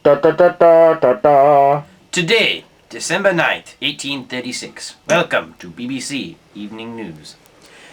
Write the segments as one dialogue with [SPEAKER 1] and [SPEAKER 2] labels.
[SPEAKER 1] Da da da da da da.
[SPEAKER 2] Today, December 9th, 1836. Welcome to BBC Evening News.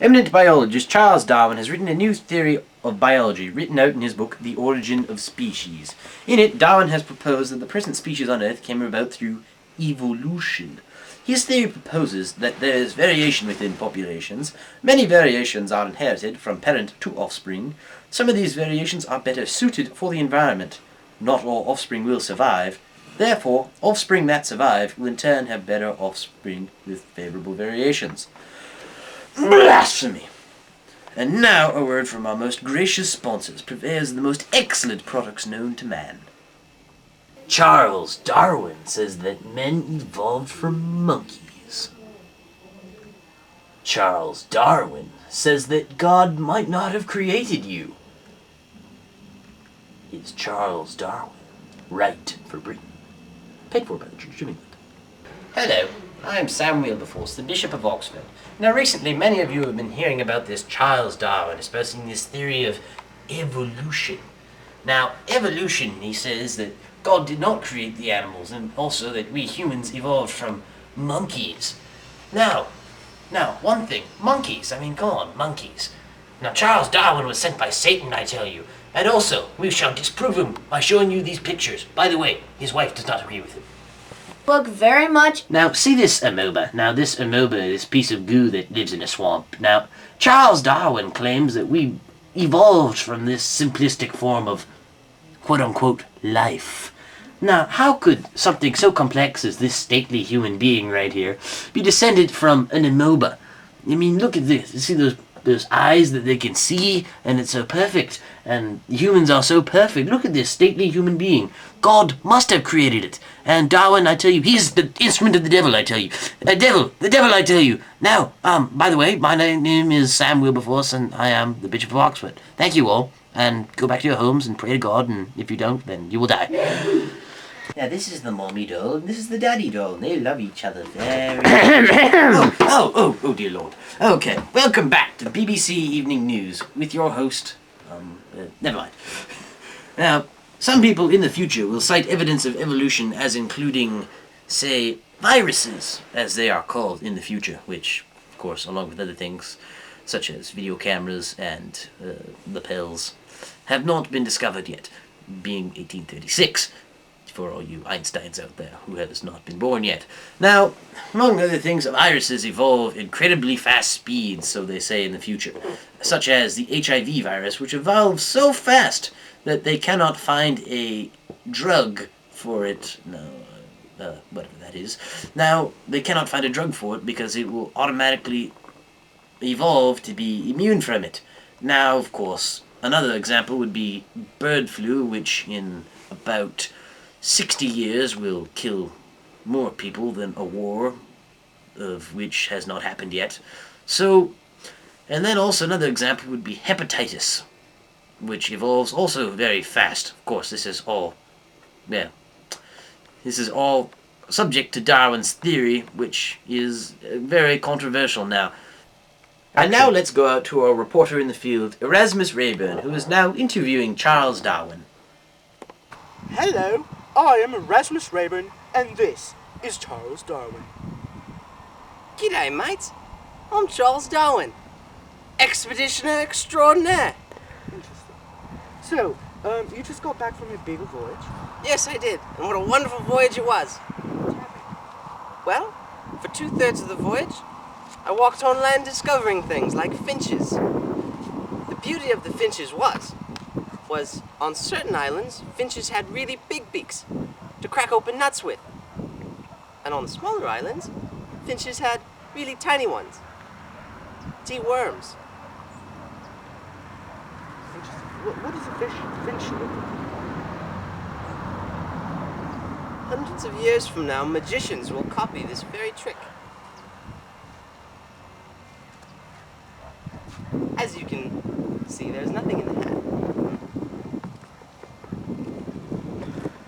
[SPEAKER 2] Eminent biologist Charles Darwin has written a new theory of biology, written out in his book, The Origin of Species. In it, Darwin has proposed that the present species on Earth came about through evolution. His theory proposes that there is variation within populations. Many variations are inherited from parent to offspring. Some of these variations are better suited for the environment. Not all offspring will survive. Therefore, offspring that survive will in turn have better offspring with favorable variations. Blasphemy! And now a word from our most gracious sponsors, purveyors of the most excellent products known to man. Charles Darwin says that men evolved from monkeys. Charles Darwin says that God might not have created you. Is Charles Darwin right for Britain? Paid for by the Church of England. Hello, I'm Sam Wilberforce, the Bishop of Oxford. Now recently many of you have been hearing about this Charles Darwin espousing this theory of evolution. Now, evolution, he says that God did not create the animals, and also that we humans evolved from monkeys. Now, one thing, monkeys, come on, monkeys. Now, Charles Darwin was sent by Satan, I tell you. And also, we shall disprove him by showing you these pictures. By the way, his wife does not agree with him.
[SPEAKER 3] Look very much.
[SPEAKER 2] Now, see this amoeba. Now, this amoeba, this piece of goo that lives in a swamp. Now, Charles Darwin claims that we evolved from this simplistic form of quote-unquote life. Now, how could something so complex as this stately human being right here be descended from an amoeba? Look at this. You see those eyes that they can see, and it's so perfect, and humans are so perfect. Look at this stately human being. God must have created it. And Darwin, I tell you, he's the instrument of the devil, I tell you. The devil, I tell you. Now, by the way, my name is Sam Wilberforce, and I am the Bishop of Oxford. Thank you all, and go back to your homes and pray to God, and if you don't, then you will die. Now, this is the mommy doll, and this is the daddy doll, and they love each other very much. Oh, dear Lord. Okay, welcome back to BBC Evening News with your host, never mind. Now, some people in the future will cite evidence of evolution as including, say, viruses, as they are called in the future, which, of course, along with other things, such as video cameras and lapels, have not been discovered yet, being 1836. For all you Einsteins out there who has not been born yet. Now, among other things, viruses evolve incredibly fast speeds, so they say in the future, such as the HIV virus, which evolves so fast that they cannot find a drug for it. Whatever that is. Now, they cannot find a drug for it because it will automatically evolve to be immune from it. Now, of course, another example would be bird flu, which in about 60 years will kill more people than a war, of which has not happened yet. So, and then also another example would be hepatitis, which evolves also very fast. Of course, this is all subject to Darwin's theory, which is very controversial now. And now let's go out to our reporter in the field, Erasmus Rayburn, who is now interviewing Charles Darwin.
[SPEAKER 4] Hello. I am Erasmus Rayburn, and this is Charles Darwin.
[SPEAKER 5] G'day, mates. I'm Charles Darwin, expeditioner extraordinaire.
[SPEAKER 4] Interesting. So, you just got back from your big voyage?
[SPEAKER 5] Yes, I did, and what a wonderful voyage it was.
[SPEAKER 4] What happened?
[SPEAKER 5] Well, for 2/3 of the voyage, I walked on land discovering things like finches. The beauty of the finches was on certain islands, finches had really big beaks to crack open nuts with. And on the smaller islands, finches had really tiny ones to eat worms.
[SPEAKER 4] Interesting. What does a finch look like?
[SPEAKER 5] Hundreds of years from now, magicians will copy this very trick. As you can see, there's nothing in the hat.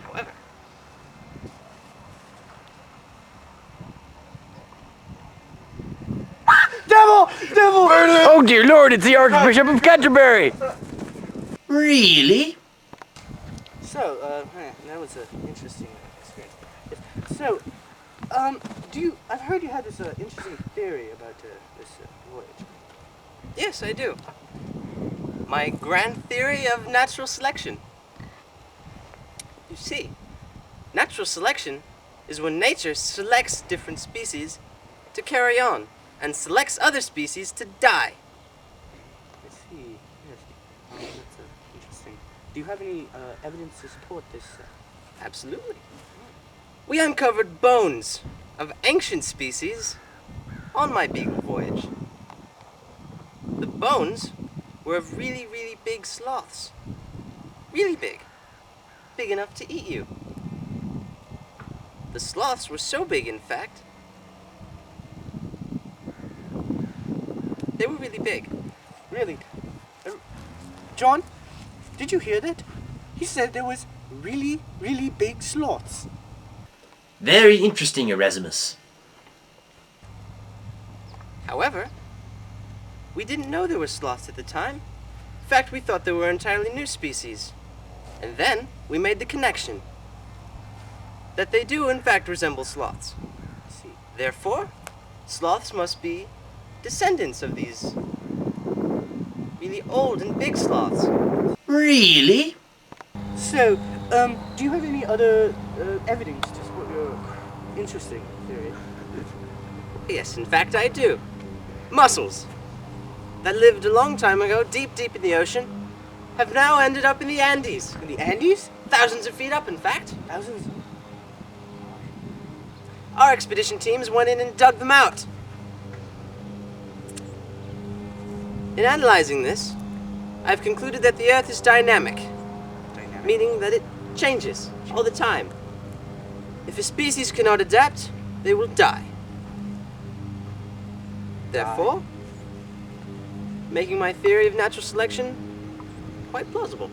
[SPEAKER 5] However,
[SPEAKER 4] Devil!
[SPEAKER 1] Oh dear Lord, it's the Archbishop of Canterbury!
[SPEAKER 2] Really?
[SPEAKER 4] That was an interesting experience. Yes. So, I've heard you had this interesting theory about this voyage.
[SPEAKER 5] Yes, I do. My grand theory of natural selection. You see, natural selection is when nature selects different species to carry on and selects other species to die.
[SPEAKER 4] I see. Yes. That's interesting. Do you have any evidence to support this?
[SPEAKER 5] Absolutely. We uncovered bones of ancient species on my beagle voyage. The bones were of really, really big sloths. Really big. Big enough to eat you. The sloths were so big, in fact, they were really big.
[SPEAKER 4] Really? John, did you hear that? He said there was really, really big sloths.
[SPEAKER 2] Very interesting, Erasmus.
[SPEAKER 5] However, we didn't know there were sloths at the time. In fact, we thought they were an entirely new species. And then we made the connection that they do in fact resemble sloths.
[SPEAKER 4] See.
[SPEAKER 5] Therefore, sloths must be descendants of these really old and big sloths.
[SPEAKER 2] Really?
[SPEAKER 4] So, do you have any other evidence to support your interesting theory?
[SPEAKER 5] Yes, in fact I do. Mussels that lived a long time ago, deep, deep in the ocean, have now ended up in the Andes.
[SPEAKER 4] In the Andes?
[SPEAKER 5] Thousands of feet up, in fact.
[SPEAKER 4] Thousands?
[SPEAKER 5] Our expedition teams went in and dug them out. In analyzing this, I've concluded that the Earth is dynamic, meaning that it changes all the time. If a species cannot adapt, they will die. Therefore, making my theory of natural selection quite plausible.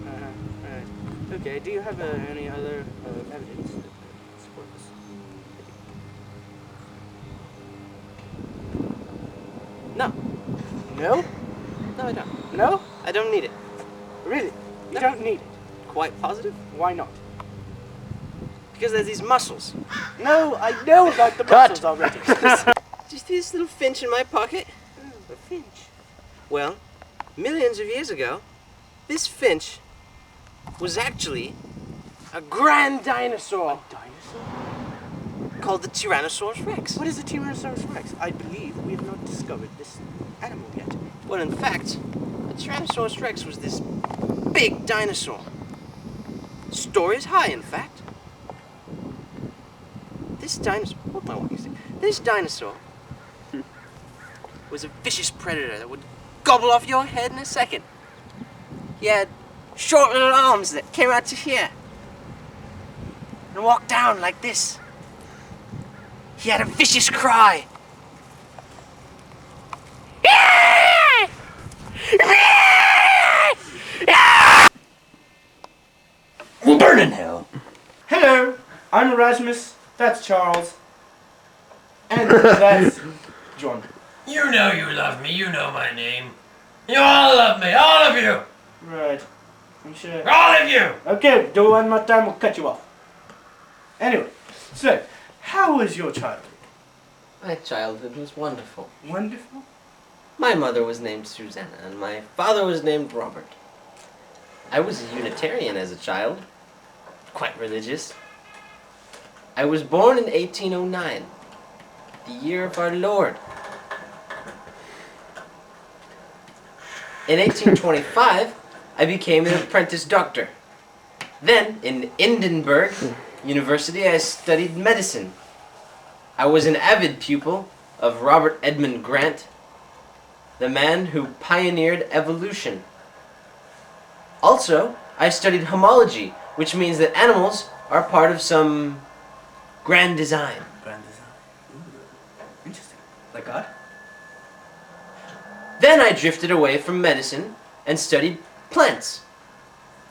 [SPEAKER 4] Right. Okay, do you have any other evidence to support this?
[SPEAKER 5] No,
[SPEAKER 4] No?
[SPEAKER 5] no I don't.
[SPEAKER 4] No?
[SPEAKER 5] I don't need it.
[SPEAKER 4] Really? You
[SPEAKER 5] No.
[SPEAKER 4] don't need it.
[SPEAKER 5] Quite positive.
[SPEAKER 4] Why not?
[SPEAKER 5] Because there's these mussels.
[SPEAKER 4] No, I know about the mussels already.
[SPEAKER 5] Just this little finch in my pocket.
[SPEAKER 4] A finch.
[SPEAKER 5] Well, millions of years ago, this finch was actually a grand dinosaur
[SPEAKER 4] Dinosaur?
[SPEAKER 5] called the Tyrannosaurus Rex.
[SPEAKER 4] What is a Tyrannosaurus Rex? I believe we have not discovered this animal yet.
[SPEAKER 5] Well, in fact, the Tyrannosaurus Rex was this big dinosaur. Stories high, in fact. This dinosaur, what am I walking stick? This dinosaur was a vicious predator that would gobble off your head in a second. He had short little arms that came out to here and walked down like this. He had a vicious cry.
[SPEAKER 2] We'll burn in hell.
[SPEAKER 4] Hello, I'm Erasmus. That's Charles. And that's John.
[SPEAKER 6] You know you love me, you know my name. You all love me, all of you!
[SPEAKER 4] Right. I'm sure.
[SPEAKER 6] All of you!
[SPEAKER 4] Okay, do one more time, we'll cut you off. Anyway, so, how was your childhood?
[SPEAKER 5] My childhood was wonderful.
[SPEAKER 4] Wonderful?
[SPEAKER 5] My mother was named Susanna, and my father was named Robert. I was a Unitarian as a child, quite religious. I was born in 1809, the year of our Lord. In 1825, I became an apprentice doctor. Then, in Edinburgh University, I studied medicine. I was an avid pupil of Robert Edmund Grant, the man who pioneered evolution. Also, I studied homology, which means that animals are part of some grand design.
[SPEAKER 4] Grand design. Ooh, interesting. Like God?
[SPEAKER 5] Then I drifted away from medicine and studied plants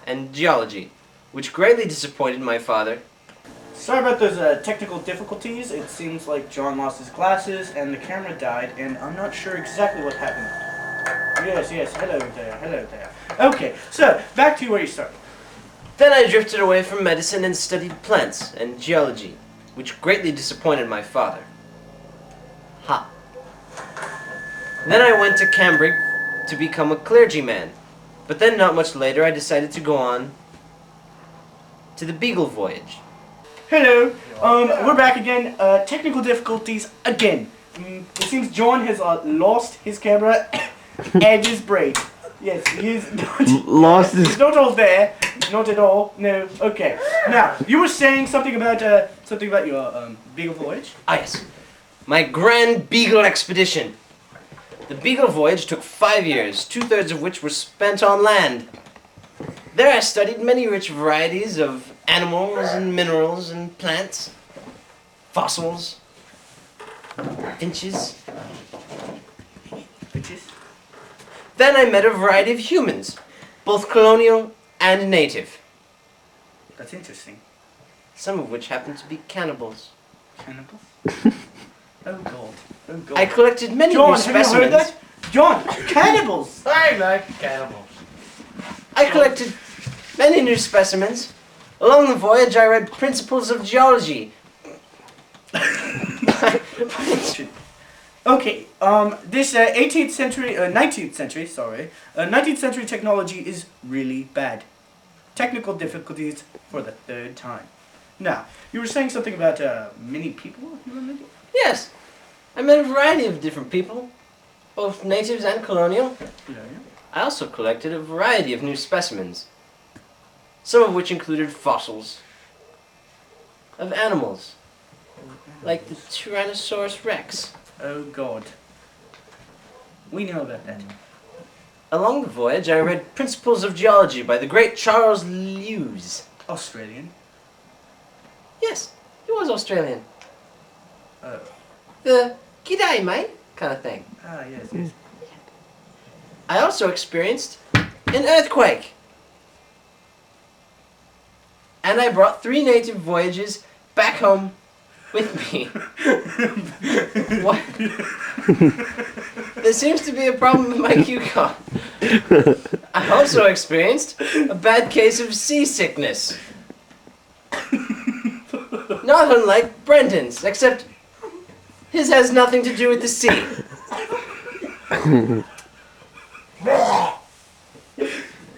[SPEAKER 5] and geology, which greatly disappointed my father.
[SPEAKER 4] Sorry about those technical difficulties. It seems like John lost his glasses and the camera died, and I'm not sure exactly what happened. Yes, hello there. Okay, so back to where you started.
[SPEAKER 5] Then I drifted away from medicine and studied plants and geology, which greatly disappointed my father. Ha. Then I went to Cambridge to become a clergyman, but then not much later I decided to go on to the Beagle voyage.
[SPEAKER 4] Hello. We're back again. Technical difficulties again. It seems John has lost his camera and his brake. Yes, he's not.
[SPEAKER 1] Lost his.
[SPEAKER 4] He's not all there. Not at all. No. Okay. Now you were saying something about your Beagle voyage.
[SPEAKER 5] Ah, yes. My grand Beagle expedition. The Beagle voyage took 5 years, 2/3 of which were spent on land. There I studied many rich varieties of animals and minerals and plants, fossils, finches. Then I met a variety of humans, both colonial and native,
[SPEAKER 4] That's interesting.
[SPEAKER 5] some of which happened to be cannibals.
[SPEAKER 4] Cannibals? Oh god. Oh god.
[SPEAKER 5] I collected many
[SPEAKER 4] John,
[SPEAKER 5] new
[SPEAKER 4] have you heard
[SPEAKER 5] specimens.
[SPEAKER 4] that? John, cannibals!
[SPEAKER 6] I like cannibals.
[SPEAKER 5] I collected many new specimens. Along the voyage, I read Principles of Geology.
[SPEAKER 4] Okay, this 19th century technology is really bad. Technical difficulties for the 3rd time. Now, you were saying something about many people you were meeting?
[SPEAKER 5] Yes, I met a variety of different people, both natives and colonial.
[SPEAKER 4] Yeah.
[SPEAKER 5] I also collected a variety of new specimens, some of which included fossils of animals, like the Tyrannosaurus rex.
[SPEAKER 4] Oh god. We know about that.
[SPEAKER 5] Along the voyage, I read Principles of Geology by the great Charles Lewis.
[SPEAKER 4] Australian.
[SPEAKER 5] Yes, he was Australian.
[SPEAKER 4] Oh.
[SPEAKER 5] The "G'day, mate" kind of thing.
[SPEAKER 4] Ah, yes, yes.
[SPEAKER 5] I also experienced an earthquake. And I brought 3 native voyages back home with me. What? There seems to be a problem with my cue card. I also experienced a bad case of seasickness. Not unlike Brendan's, except his has nothing to do with the sea.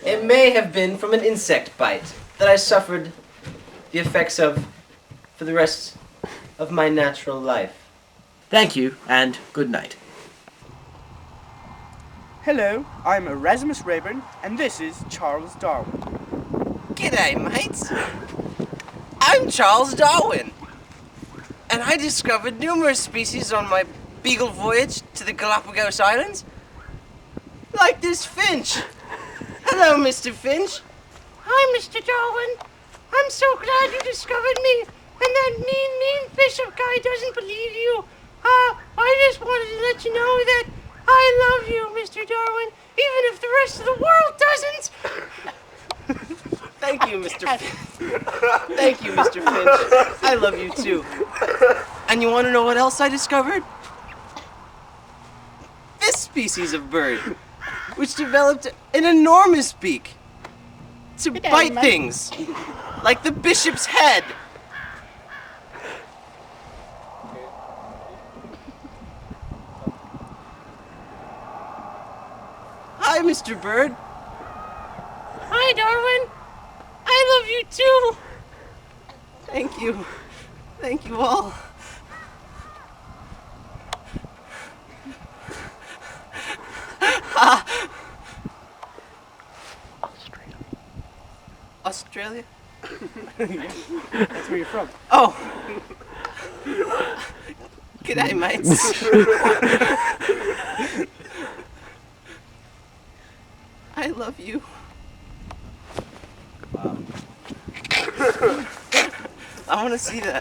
[SPEAKER 5] It may have been from an insect bite that I suffered the effects of for the rest of my natural life.
[SPEAKER 2] Thank you, and good night.
[SPEAKER 4] Hello, I'm Erasmus Rayburn, and this is Charles Darwin.
[SPEAKER 5] G'day, mates. I'm Charles Darwin, and I discovered numerous species on my Beagle voyage to the Galapagos Islands, like this finch. Hello, Mr. Finch.
[SPEAKER 7] Hi, Mr. Darwin. I'm so glad you discovered me, and that mean bishop guy doesn't believe you. I just wanted to let you know that I love you, Mr. Darwin, even if the rest of the world doesn't.
[SPEAKER 5] Thank you, Mr. Finch. Thank you, Mr. Finch. I love you too. And you want to know what else I discovered? This species of bird, which developed an enormous beak to bite things, like the bishop's head. Hi, Mr. Bird.
[SPEAKER 7] Hi, Darwin. I love you too.
[SPEAKER 5] Thank you. Thank you all. Australia?
[SPEAKER 4] That's where you're from.
[SPEAKER 5] Oh. G'day, mates. I love you. I want to see that.